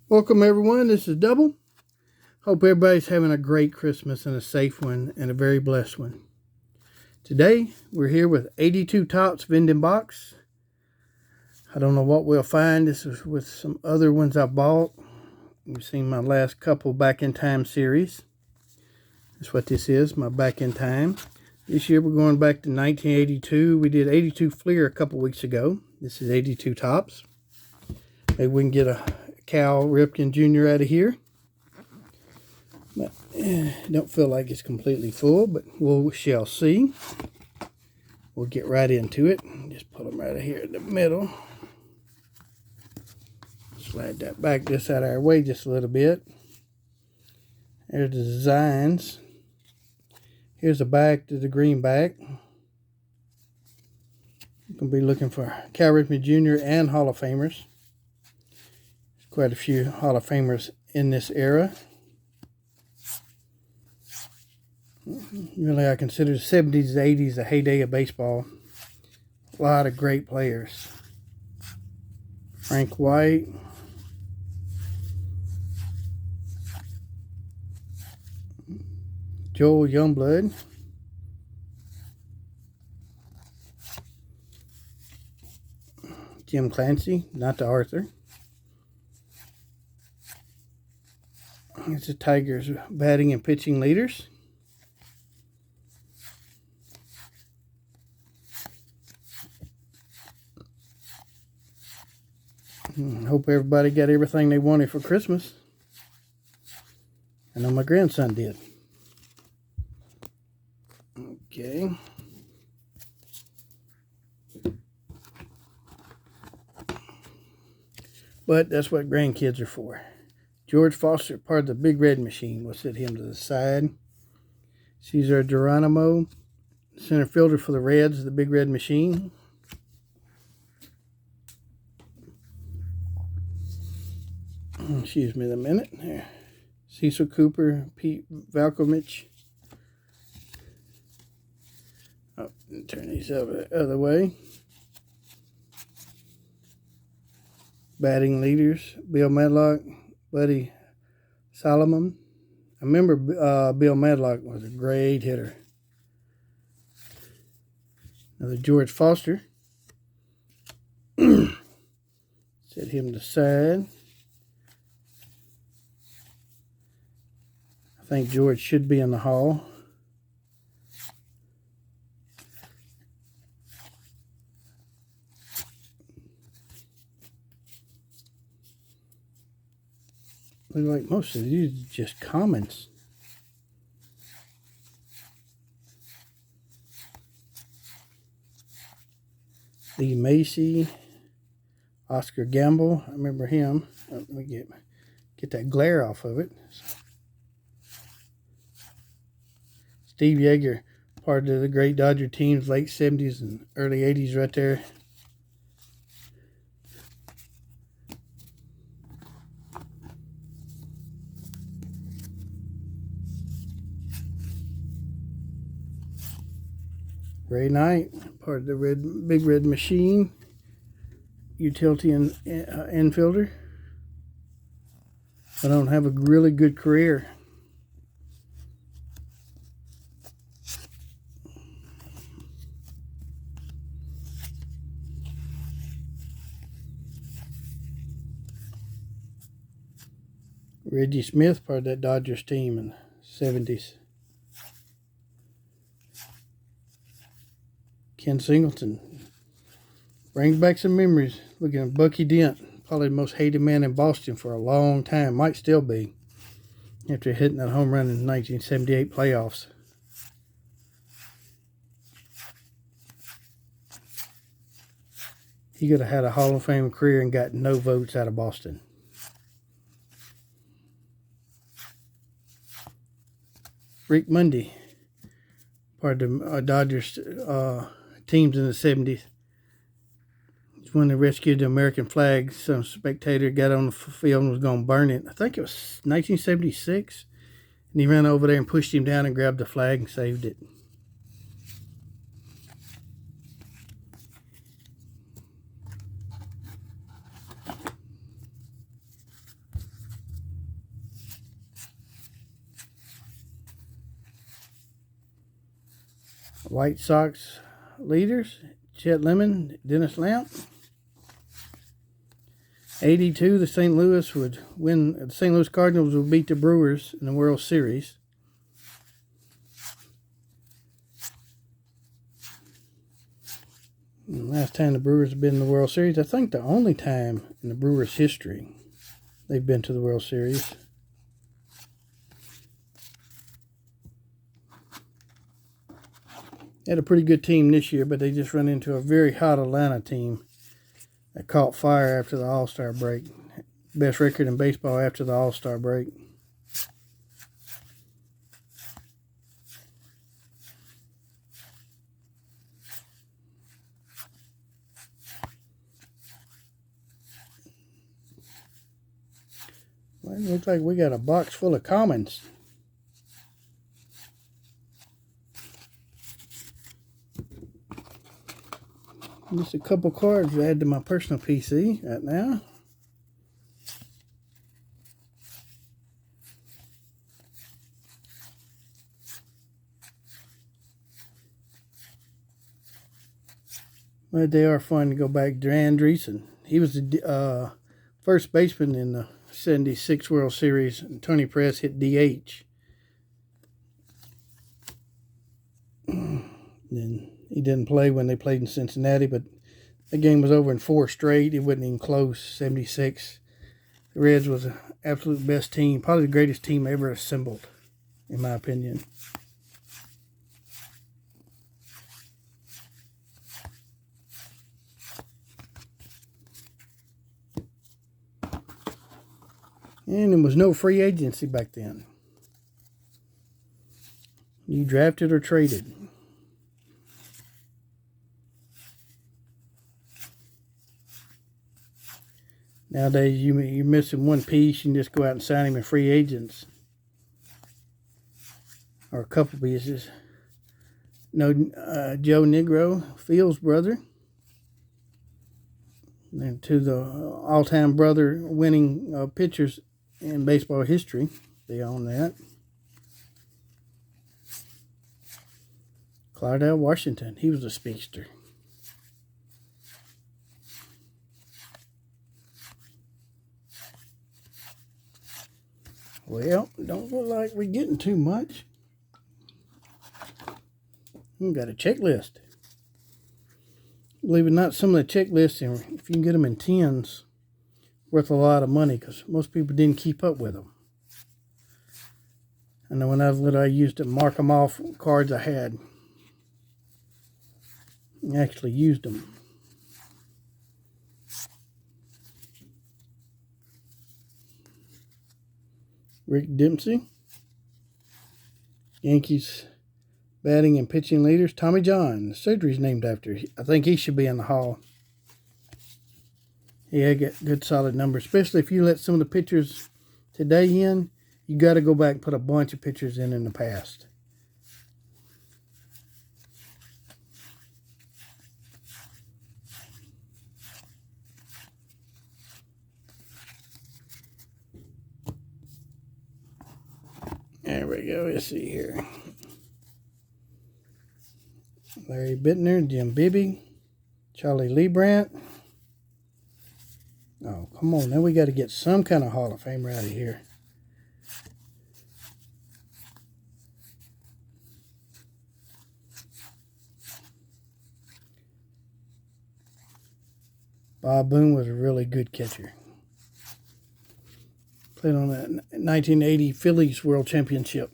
Welcome everyone, this is Double. Hope everybody's having a great Christmas and a safe one and a very blessed one. Today we're here with 82 Topps Vending box. I don't know what we'll find. This is with some other ones I bought. You've seen my last couple Back in Time series. That's what this is, my Back in Time. This year we're going back to 1982. We did 82 Fleer a couple weeks ago. This is 82 Topps. Maybe we can get a Cal Ripken Jr. out of here. But don't feel like it's completely full, but we shall see. We'll get right into it. Just put them right here in the middle. Slide that back just out of our way just a little bit. There's the designs. Here's the back to the greenback. You're going to be looking for Cal Ripken Jr. and Hall of Famers. Quite a few Hall of Famers in this era. Really, I consider the 70s and 80s the heyday of baseball. A lot of great players. Frank White. Joel Youngblood. Jim Clancy, not the Arthur. It's the Tigers batting and pitching leaders. Hope everybody got everything they wanted for Christmas. I know my grandson did. Okay. But that's what grandkids are for. George Foster, part of the Big Red Machine. We'll set him to the side. Cesar Geronimo, center fielder for the Reds, the Big Red Machine. Excuse me a minute. There. Cecil Cooper, Pete Valkovich. Oh, turn these over the other way. Batting leaders, Bill Medlock, Buddy Solomon. I remember Bill Medlock was a great hitter. Another George Foster. Set him to side. I think George should be in the Hall. Look like most of these are just commons. Lee Macy, Oscar Gamble. I remember him. Let me get that glare off of it. Steve Yeager, part of the great Dodger teams, late 70s and early 80s right there. Ray Knight, part of the Big Red Machine, utility infielder. I don't have a really good career. Reggie Smith, part of that Dodgers team in the 70s. Ken Singleton. Brings back some memories. Looking at Bucky Dent, probably the most hated man in Boston for a long time. Might still be. After hitting that home run in the 1978 playoffs. He could have had a Hall of Fame career and got no votes out of Boston. Rick Mundy, part of the Dodgers teams in the 70s. It's when they rescued the American flag. Some spectator got on the field and was going to burn it. I think it was 1976. And he ran over there and pushed him down and grabbed the flag and saved it. White Sox leaders, Chet Lemon, Dennis Lamp. 82, the St. Louis Cardinals would beat the Brewers in the World Series. And last time the Brewers have been in the World Series, I think the only time in the Brewers' history they've been to the World Series. They had a pretty good team this year, but they just run into a very hot Atlanta team that caught fire after the All-Star break. Best record in baseball after the All-Star break. Well, it looks like we got a box full of commons. Just a couple cards to add to my personal PC right now. But they are fun to go back. Andreessen. He was the first baseman in the 76 World Series. And Tony Press hit DH. Then he didn't play when they played in Cincinnati, but the game was over in 4 straight. It wasn't even close. 76. The Reds was the absolute best team, probably the greatest team ever assembled, in my opinion. And there was no free agency back then. You drafted or traded. Nowadays, you're missing one piece. You can just go out and sign him in free agents. Or a couple pieces. No, Joe Negro, Phil's brother. And to the all-time brother winning pitchers in baseball history. They own that. Clydell Washington. He was a speedster. Well, don't look like we're getting too much. We've got a checklist. Believe it or not, some of the checklists, if you can get them in tens, worth a lot of money because most people didn't keep up with them. I know when I was little, I used to mark them off cards I had. I actually used them. Rick Dempsey. Yankees batting and pitching leaders. Tommy John. The surgery's named after. I think he should be in the Hall. He had good solid numbers, especially if you let some of the pitchers today in. You got to go back and put a bunch of pitchers in the past. There we go. Let's see here. Larry Bittner, Jim Bibby, Charlie Leibrandt. Oh, come on. Now we got to get some kind of Hall of Famer out of here. Bob Boone was a really good catcher. Played on that 1980 Phillies World Championship.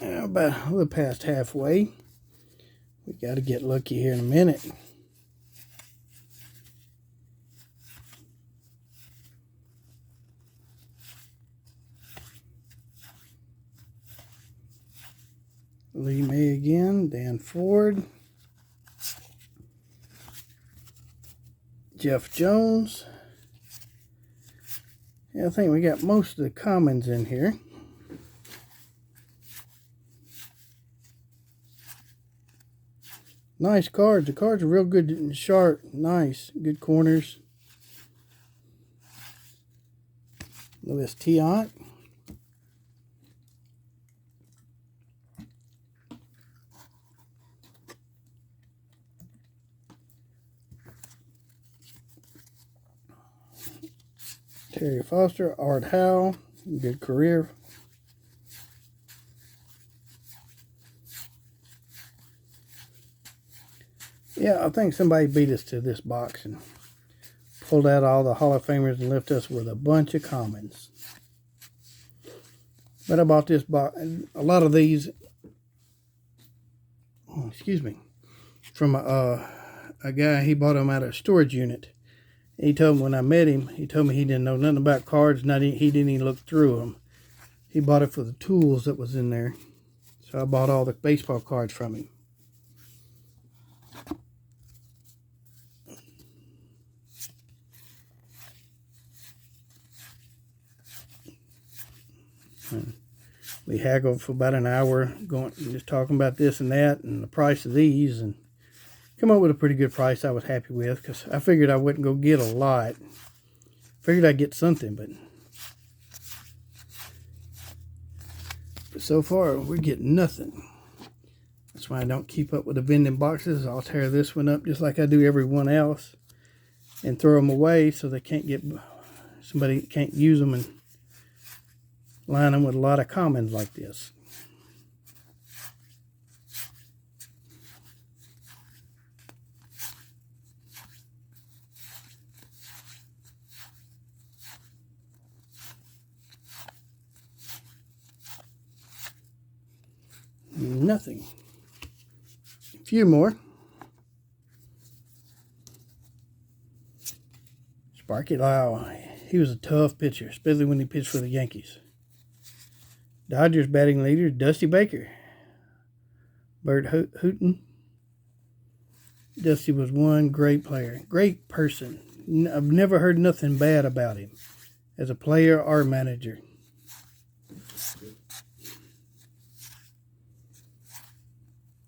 About a little past halfway. We got to get lucky here in a minute. Lee May again, Dan Ford, Jeff Jones. Yeah, I think we got most of the commons in here. Nice cards. The cards are real good and sharp. Nice. Good corners. Louis Tiant. Terry Foster, Art Howe, good career. Yeah, I think somebody beat us to this box and pulled out all the Hall of Famers and left us with a bunch of commons. But I bought this box, a lot of these, from a guy. He bought them out of a storage unit. He told me when I met him, he told me he didn't know nothing about cards. He didn't even look through them. He bought it for the tools that was in there. So I bought all the baseball cards from him. We haggled for about an hour, just talking about this and that and the price of these, and come up with a pretty good price I was happy with, because I figured I wouldn't go get a lot. Figured I'd get something, but so far we're getting nothing. That's why I don't keep up with the vending boxes. I'll tear this one up just like I do everyone else and throw them away so they can't get, somebody can't use them and line them with a lot of commons like this. Nothing. A few more. Sparky Lau. He was a tough pitcher, especially when he pitched for the Yankees. Dodgers batting leader, Dusty Baker. Bert Hooton. Dusty was one great player. Great person. I've never heard nothing bad about him as a player or manager.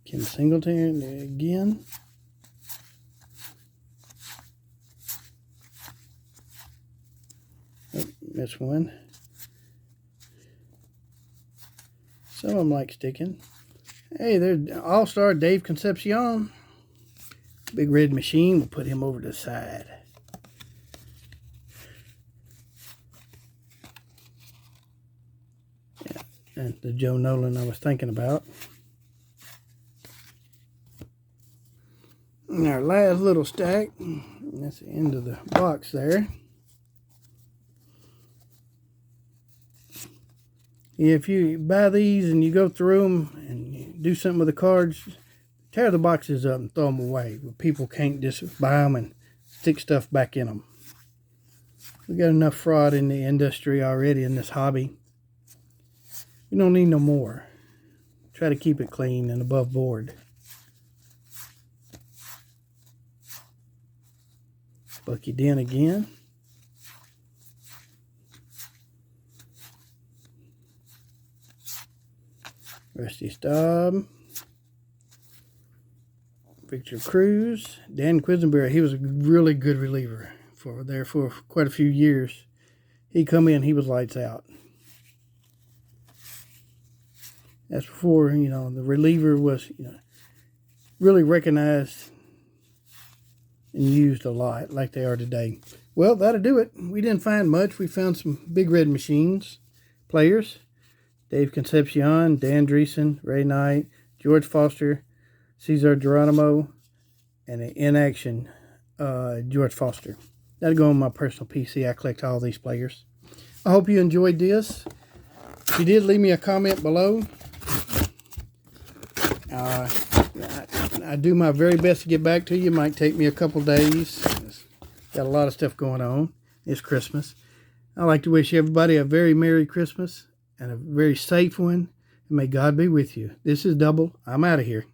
Kim Singleton again. Oh, missed one. Some of them like sticking. Hey, there's All-Star Dave Concepcion. Big red machine. We'll put him over to the side. Yeah, and the Joe Nolan I was thinking about. And our last little stack. That's the end of the box there. If you buy these and you go through them and you do something with the cards, tear the boxes up and throw them away. People can't just buy them and stick stuff back in them. We got enough fraud in the industry already in this hobby. We don't need no more. Try to keep it clean and above board. Bucky Dent again. Rusty Staub. Victor Cruz. Dan Quisenberry, he was a really good reliever for quite a few years. He come in, he was lights out. That's before, the reliever was, really recognized and used a lot like they are today. Well, that'll do it. We didn't find much. We found some big red machines, players. Dave Concepcion, Dan Dreesen, Ray Knight, George Foster, Cesar Geronimo, and an in-action George Foster. That'll go on my personal PC. I collect all these players. I hope you enjoyed this. If you did, leave me a comment below. I do my very best to get back to you. It might take me a couple days. Got a lot of stuff going on. It's Christmas. I'd like to wish everybody a very Merry Christmas and a very safe one. And may God be with you. This is Double. I'm out of here.